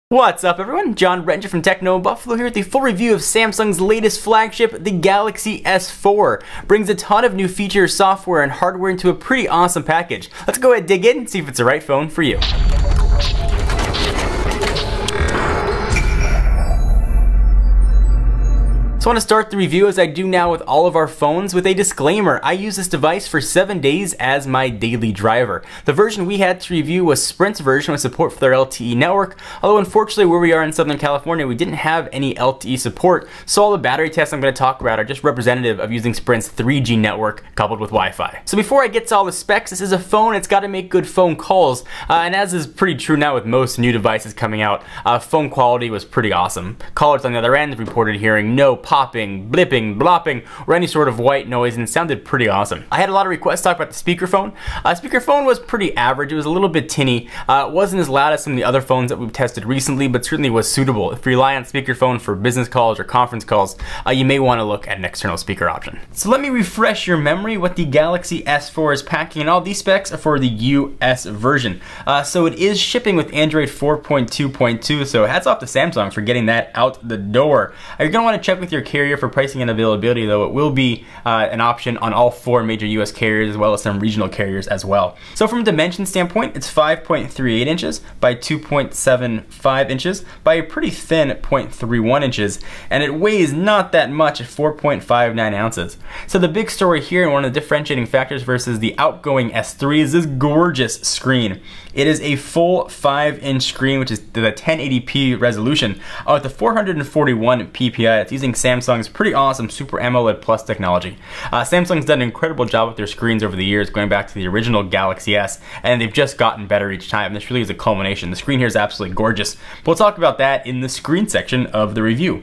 What's up everyone, John Rettinger from Techno Buffalo here with the full review of Samsung's latest flagship, the Galaxy S4. Brings a ton of new features, software, and hardware into a pretty awesome package. Let's go ahead, dig in, and see if it's the right phone for you. So I want to start the review as I do now with all of our phones with a disclaimer. I use this device for 7 days as my daily driver. The version we had to review was Sprint's version with support for their LTE network, although unfortunately where we are in Southern California we didn't have any LTE support, so all the battery tests I'm going to talk about are just representative of using Sprint's 3G network coupled with Wi-Fi. So before I get to all the specs, this is a phone, it's got to make good phone calls, and as is pretty true now with most new devices coming out, phone quality was pretty awesome. Callers on the other end reported hearing no popping, blipping, blopping, or any sort of white noise, and it sounded pretty awesome. I had a lot of requests to talk about the speakerphone. Speakerphone was pretty average. It was a little bit tinny. It wasn't as loud as some of the other phones that we've tested recently, but certainly was suitable. If you rely on speakerphone for business calls or conference calls, you may want to look at an external speaker option. So let me refresh your memory what the Galaxy S4 is packing, and all these specs are for the US version. So it is shipping with Android 4.2.2, so hats off to Samsung for getting that out the door. You're going to want to check with your carrier for pricing and availability, though it will be an option on all 4 major US carriers as well as some regional carriers as well. So from a dimension standpoint, it's 5.38 inches by 2.75 inches by a pretty thin 0.31 inches, and it weighs not that much at 4.59 ounces. So the big story here, and one of the differentiating factors versus the outgoing S3, is this gorgeous screen. It is a full 5-inch screen, which is the 1080p resolution with the 441 ppi. It's using Samsung's pretty awesome Super AMOLED Plus technology. Samsung's done an incredible job with their screens over the years, going back to the original Galaxy S, and they've just gotten better each time. This really is a culmination. The screen here is absolutely gorgeous. We'll talk about that in the screen section of the review.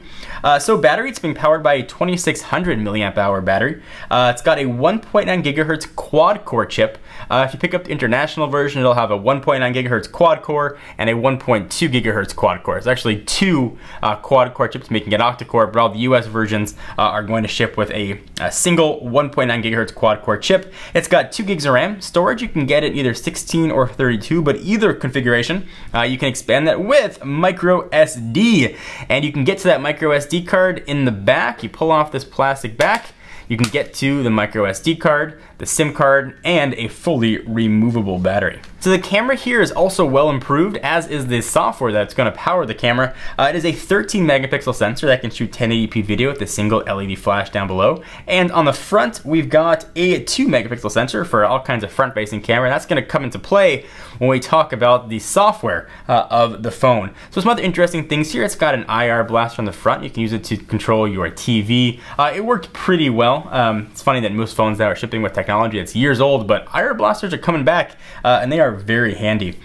So battery, it's being powered by a 2600 milliamp hour battery. It's got a 1.9 gigahertz quad-core chip. If you pick up the international version, it'll have a 1.9 gigahertz quad core and a 1.2 gigahertz quad core. It's actually 2 quad core chips making it octa-core, but all the US versions are going to ship with a single 1.9 gigahertz quad core chip. It's got 2 gigs of RAM storage. You can get it either 16 or 32, but either configuration, you can expand that with micro SD, and you can get to that micro SD card in the back. You pull off this plastic back, you can get to the micro SD card, the SIM card, and a fully removable battery. So the camera here is also well improved, as is the software that's going to power the camera. It is a 13 megapixel sensor that can shoot 1080p video with a single LED flash down below. And on the front, we've got a 2 megapixel sensor for all kinds of front-facing camera. That's going to come into play when we talk about the software of the phone. So some other interesting things here. It's got an IR blaster on the front. You can use it to control your TV. It worked pretty well. It's funny that most phones that are shipping with technology that's years old, but IR blasters are coming back, and they are very handy.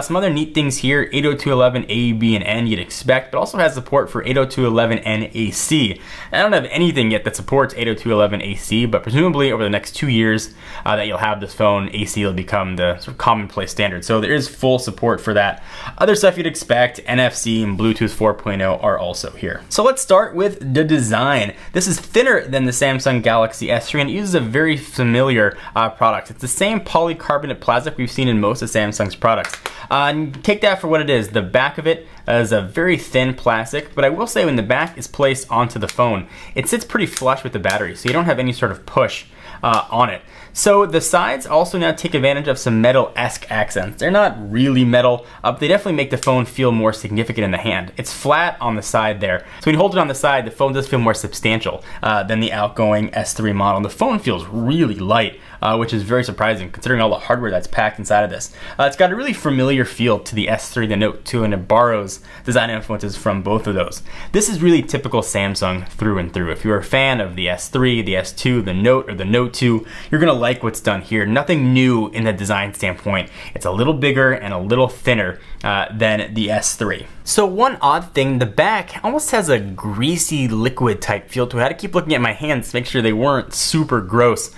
Some other neat things here: 802.11 A, B, and N you'd expect, but also has support for 802.11n AC. I don't have anything yet that supports 802.11 AC, but presumably over the next 2 years that you'll have this phone, AC will become the sort of commonplace standard. So there is full support for that. Other stuff you'd expect, NFC and Bluetooth 4.0 are also here. So let's start with the design. This is thinner than the Samsung Galaxy S3, and it uses a very familiar product. It's the same polycarbonate plastic we've seen in most of Samsung's products. And take that for what it is. The back of it is a very thin plastic, but I will say when the back is placed onto the phone, it sits pretty flush with the battery, so you don't have any sort of push on it. So the sides also now take advantage of some metal-esque accents. They're not really metal, but they definitely make the phone feel more significant in the hand. It's flat on the side there, so when you hold it on the side, the phone does feel more substantial than the outgoing S3 model. And the phone feels really light, which is very surprising considering all the hardware that's packed inside of this. It's got a really familiar feel to the S3, the Note 2, and it borrows design influences from both of those. This is really typical Samsung through and through. If you're a fan of the S3, the S2, the Note, or the Note 2, you're gonna like what's done here. Nothing new in the design standpoint. It's a little bigger and a little thinner than the S3. So one odd thing, the back almost has a greasy liquid type feel to it. I had to keep looking at my hands to make sure they weren't super gross.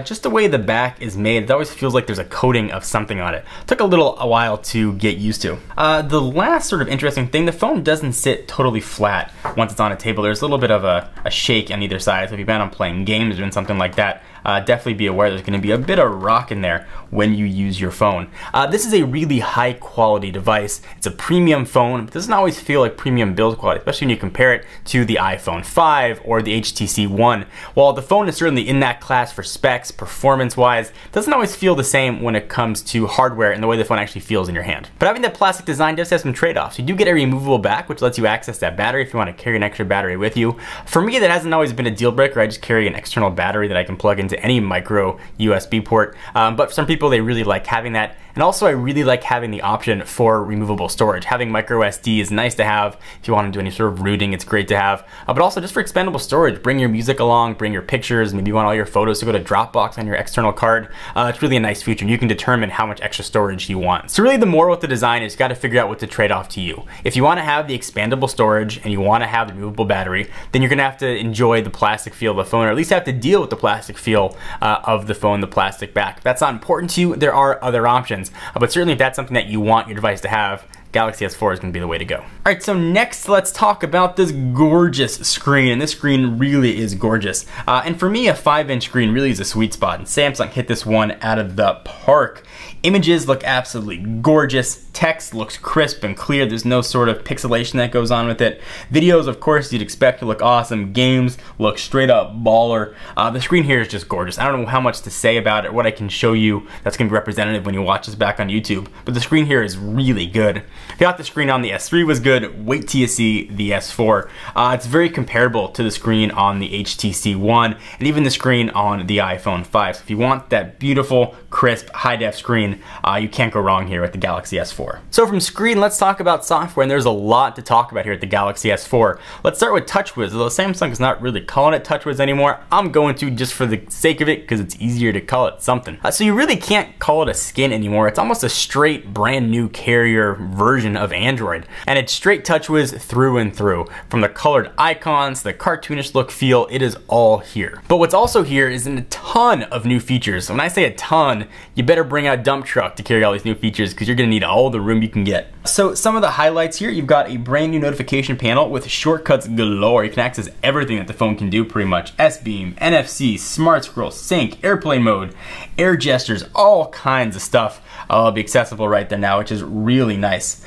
Just the way the back is made, it always feels like there's a coating of something on it. Took a while to get used to. The last sort of interesting thing, the phone doesn't sit totally flat once it's on a table. There's a little bit of a shake on either side, so if you plan on playing games or doing something like that, definitely be aware there's going to be a bit of rock in there when you use your phone. This is a really high quality device. It's a premium phone, but it doesn't always feel like premium build quality, especially when you compare it to the iPhone 5 or the HTC One. While the phone is certainly in that class for specs, performance-wise, it doesn't always feel the same when it comes to hardware and the way the phone actually feels in your hand. But having that plastic design does have some trade-offs. You do get a removable back, which lets you access that battery if you want to carry an extra battery with you. For me, that hasn't always been a deal breaker. I just carry an external battery that I can plug into any micro USB port. But for some people, they really like having that. And also, I really like having the option for removable storage. Having micro SD is nice to have if you want to do any sort of rooting. It's great to have. But also just for expandable storage, bring your music along, bring your pictures. Maybe you want all your photos to go to Dropbox on your external card. It's really a nice feature, and you can determine how much extra storage you want. So really, the moral with the design is you got to figure out what to trade off to you. If you want to have the expandable storage and you want to have the removable battery, then you're going to have to enjoy the plastic feel of the phone, or at least have to deal with the plastic feel of the phone, the plastic back. If that's not important to you, there are other options. But certainly if that's something that you want your device to have, Galaxy S4 is going to be the way to go. All right, so next let's talk about this gorgeous screen, and this screen really is gorgeous. And for me, a 5-inch screen really is a sweet spot, and Samsung hit this one out of the park. Images look absolutely gorgeous. Text looks crisp and clear. There's no sort of pixelation that goes on with it. Videos, of course, you'd expect to look awesome. Games look straight up baller. The screen here is just gorgeous. I don't know how much to say about it, what I can show you that's going to be representative when you watch this back on YouTube, but the screen here is really good. If you thought the screen on the S3 was good, wait till you see the S4. It's very comparable to the screen on the HTC One and even the screen on the iPhone 5. So if you want that beautiful, crisp, high-def screen, you can't go wrong here with the Galaxy S4. So from screen, let's talk about software, and there's a lot to talk about here at the Galaxy S4. Let's start with TouchWiz. Although Samsung is not really calling it TouchWiz anymore, I'm going to just for the sake of it because it's easier to call it something. So you really can't call it a skin anymore. It's almost a straight brand new carrier version of Android, and it's straight TouchWiz through and through. From the colored icons, the cartoonish look feel, it is all here. But what's also here is a ton of new features. When I say a ton, you better bring out a dump truck to carry all these new features because you're going to need all the room you can get. So some of the highlights here, you've got a brand new notification panel with shortcuts galore. You can access everything that the phone can do pretty much. S-Beam, NFC, Smart Scroll, Sync, Airplane Mode, air gestures, all kinds of stuff will be accessible right there now, which is really nice.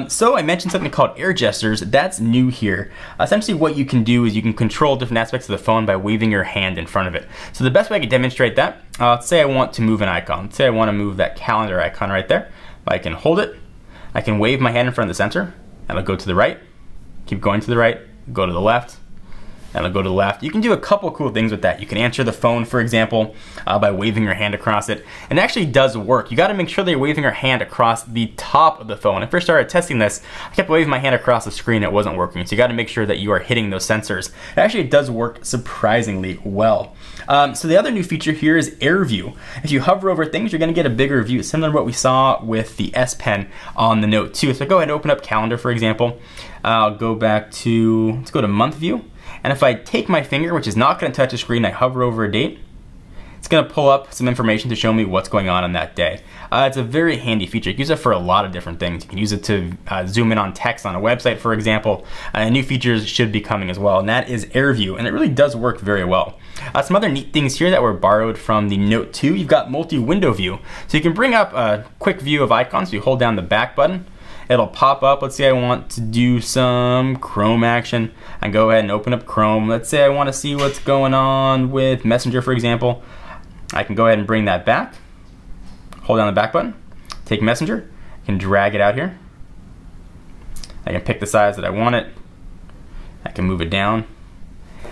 So I mentioned something called air gestures. That's new here. Essentially what you can do is you can control different aspects of the phone by waving your hand in front of it. So the best way I could demonstrate that, let's say I want to move an icon. Let's say I want to move that calendar icon right there. I can hold it, I can wave my hand in front of the sensor, and I'll go to the right, keep going to the right, go to the left, and I'll go to the left. You can do a couple cool things with that. You can answer the phone, for example, by waving your hand across it. And it actually does work. You gotta make sure that you're waving your hand across the top of the phone. When I first started testing this, I kept waving my hand across the screen, it wasn't working. So you gotta make sure that you are hitting those sensors. Actually, it does work surprisingly well. So the other new feature here is Air View. If you hover over things, you're gonna get a bigger view, similar to what we saw with the S Pen on the Note 2. So go ahead and open up Calendar, for example. I'll go back to, let's go to Month View. And if I take my finger, which is not going to touch the screen, I hover over a date, it's going to pull up some information to show me what's going on that day. It's a very handy feature. You can use it for a lot of different things. You can use it to zoom in on text on a website, for example. New features should be coming as well, and that is Air View, and it really does work very well. Some other neat things here that were borrowed from the Note 2, you've got multi-window view. So you can bring up a quick view of icons. So you hold down the back button, it'll pop up. Let's say I want to do some Chrome action. I go ahead and open up Chrome. Let's say I want to see what's going on with Messenger, for example. I can go ahead and bring that back. Hold down the back button, take Messenger, I can drag it out here. I can pick the size that I want it. I can move it down.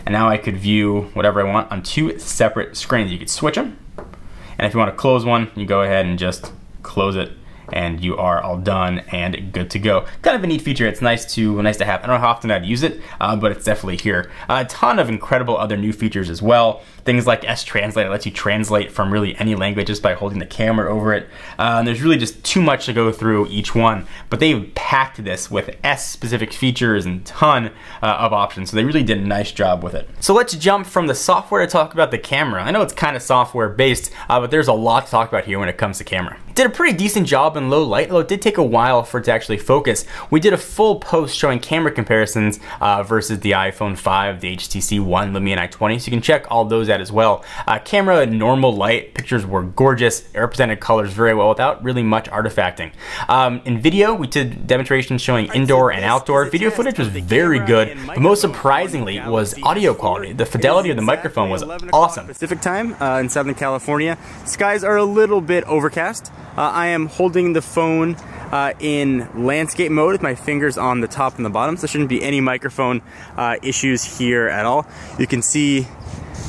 And now I could view whatever I want on two separate screens. You could switch them. And if you want to close one, you go ahead and just close it, and you are all done and good to go. Kind of a neat feature. It's nice to have. I don't know how often I'd use it, but it's definitely here. A ton of incredible other new features as well. Things like S-Translate, it lets you translate from really any language just by holding the camera over it. There's really just too much to go through each one, but they've packed this with S-specific features and ton of options, so they really did a nice job with it. So let's jump from the software to talk about the camera. I know it's kind of software based, but there's a lot to talk about here when it comes to camera. It did a pretty decent job up in low light, although it did take a while for it to actually focus. We did a full post showing camera comparisons versus the iPhone 5, the HTC One, Lumia 920, so you can check all those out as well. Camera at normal light, pictures were gorgeous. It represented colors very well without really much artifacting. In video, we did demonstrations showing indoor and outdoor. Video footage was very good, but most surprisingly was audio quality. The fidelity of the microphone was awesome. Pacific time in Southern California. Skies are a little bit overcast. I am holding the phone in landscape mode with my fingers on the top and the bottom, so there shouldn't be any microphone issues here at all. You can see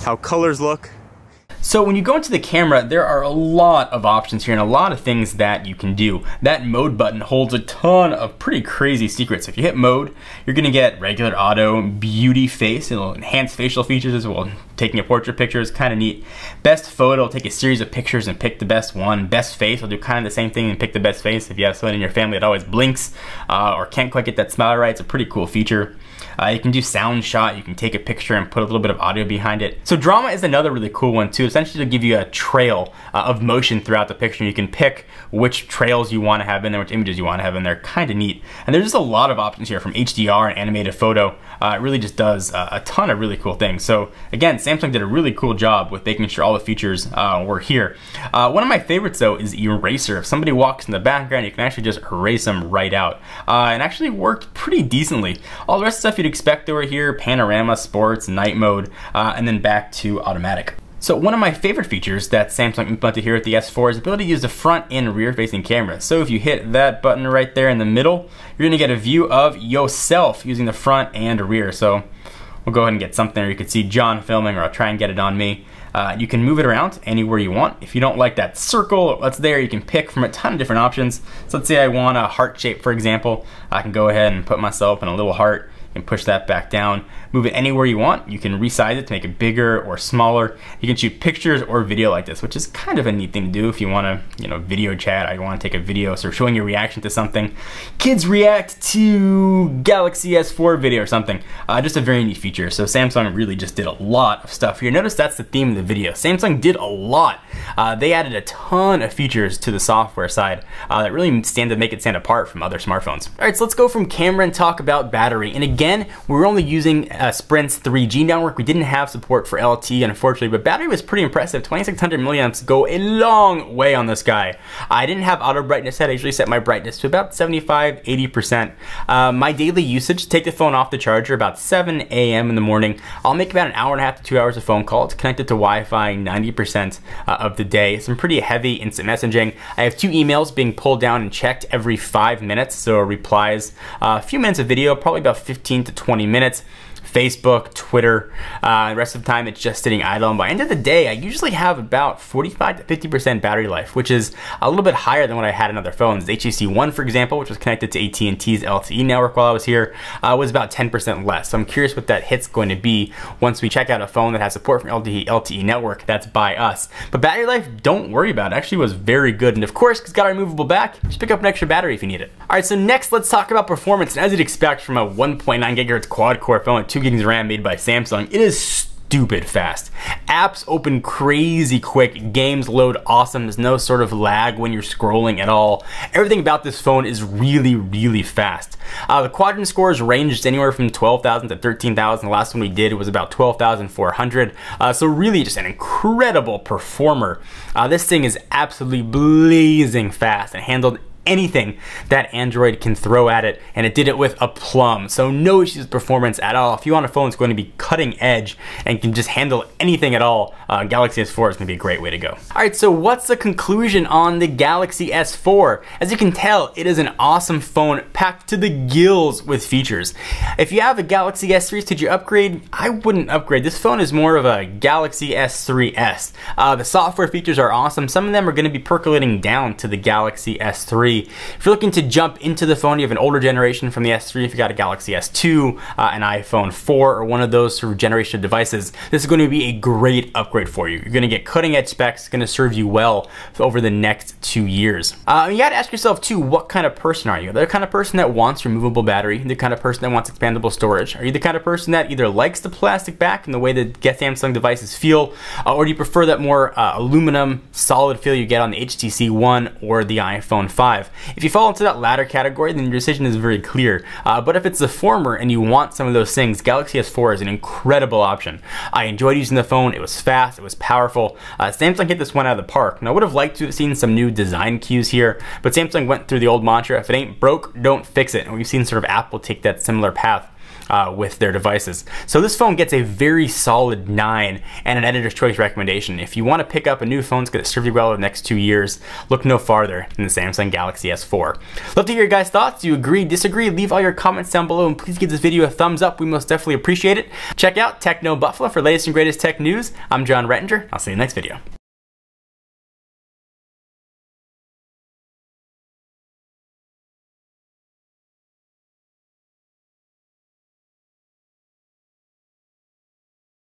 how colors look. So when you go into the camera, there are a lot of options here and a lot of things that you can do. That mode button holds a ton of pretty crazy secrets. If you hit mode, you're gonna get regular auto, beauty face, it'll enhance facial features as well. Taking a portrait picture is kind of neat. Best photo, will take a series of pictures and pick the best one. Best face, will do kind of the same thing and pick the best face. If you have someone in your family that always blinks or can't quite get that smile right, it's a pretty cool feature. You can do sound shot, you can take a picture and put a little bit of audio behind it. So drama is another really cool one too. Essentially to give you a trail of motion throughout the picture. You can pick which trails you want to have in there, which images you want to have in there. Kind of neat. And there's just a lot of options here from HDR and animated photo. It really just does a ton of really cool things. So again, Samsung did a really cool job with making sure all the features were here. One of my favorites though is eraser. If somebody walks in the background, you can actually just erase them right out. And actually worked pretty decently. All the rest of the stuff you'd expect over here, panorama, sports, night mode, and then back to automatic. So one of my favorite features that Samsung implemented here at the S4 is the ability to use the front and rear facing camera. So if you hit that button right there in the middle, you're gonna get a view of yourself using the front and rear. So we'll go ahead and get something there. You can see John filming, or I'll try and get it on me. You can move it around anywhere you want. If you don't like that circle that's there, you can pick from a ton of different options. So let's say I want a heart shape, for example. I can go ahead and put myself in a little heart and push that back down. Move it anywhere you want. You can resize it to make it bigger or smaller. You can shoot pictures or video like this, which is kind of a neat thing to do if you want to, video chat, or you want to take a video, so showing your reaction to something. Kids react to Galaxy S4 video or something. Just a very neat feature. So Samsung really just did a lot of stuff here. Notice that's the theme of the video. Samsung did a lot. They added a ton of features to the software side that really make it stand apart from other smartphones. All right, so let's go from camera and talk about battery. And again, we're only using Sprint's 3G network. We didn't have support for LTE, unfortunately, but battery was pretty impressive. 2600 milliamps go a long way on this guy. I didn't have auto brightness set. I usually set my brightness to about 75, 80%. My daily usage, take the phone off the charger about 7 a.m. in the morning. I'll make about an hour and a half to 2 hours of phone calls. It's connected to Wi-Fi 90% of the day. Some pretty heavy instant messaging. I have 2 emails being pulled down and checked every 5 minutes, so replies, a few minutes of video, probably about 15 to 20 minutes. Facebook, Twitter, the rest of the time it's just sitting idle. And by the end of the day, I usually have about 45 to 50% battery life, which is a little bit higher than what I had in other phones. The HTC One, for example, which was connected to AT&T's LTE network while I was here, was about 10% less. So I'm curious what that hit's going to be once we check out a phone that has support from LTE network that's by us. But battery life, don't worry about it. Actually was very good. And of course, it's got a removable back. Just pick up an extra battery if you need it. All right, so next let's talk about performance. And as you'd expect from a 1.9 gigahertz quad-core phone with 2 gigs of RAM made by Samsung, it is stupid fast. Apps open crazy quick, games load awesome, there's no sort of lag when you're scrolling at all. Everything about this phone is really, really fast. The quadrant scores ranged anywhere from 12,000 to 13,000. The last one we did was about 12,400. So really just an incredible performer. This thing is absolutely blazing fast and handled anything that Android can throw at it, and it did it with aplomb. So no issues with performance at all. If you want a phone that's going to be cutting edge and can just handle anything at all, Galaxy S4 is going to be a great way to go. All right, so what's the conclusion on the Galaxy S4? As you can tell, it is an awesome phone packed to the gills with features. If you have a Galaxy S3, did you upgrade? I wouldn't upgrade. This phone is more of a Galaxy S3s. The software features are awesome. Some of them are going to be percolating down to the Galaxy S3. 3. If you're looking to jump into the phone, you have an older generation from the S3, if you got a Galaxy S2, an iPhone 4, or one of those sort of generation of devices, this is going to be a great upgrade for you. You're going to get cutting edge specs, it's going to serve you well over the next 2 years. You got to ask yourself too, what kind of person are you? Are you the kind of person that wants removable battery? The kind of person that wants expandable storage? Are you the kind of person that either likes the plastic back and the way that Samsung devices feel, or do you prefer that more aluminum solid feel you get on the HTC One or the iPhone 5? If you fall into that latter category, then your decision is very clear. But if it's the former and you want some of those things, Galaxy S4 is an incredible option. I enjoyed using the phone. It was fast, it was powerful. Samsung hit this one out of the park. And I would have liked to have seen some new design cues here, but Samsung went through the old mantra, if it ain't broke, don't fix it. And we've seen sort of Apple take that similar path with their devices. So this phone gets a very solid 9 and an editor's choice recommendation. If you want to pick up a new phone that's going to serve you well in the next 2 years, look no farther than the Samsung Galaxy S4. Love to hear your guys' thoughts. Do you agree, disagree? Leave all your comments down below, and please give this video a thumbs up. We most definitely appreciate it. Check out Techno Buffalo for latest and greatest tech news. I'm John Rettinger. I'll see you in the next video.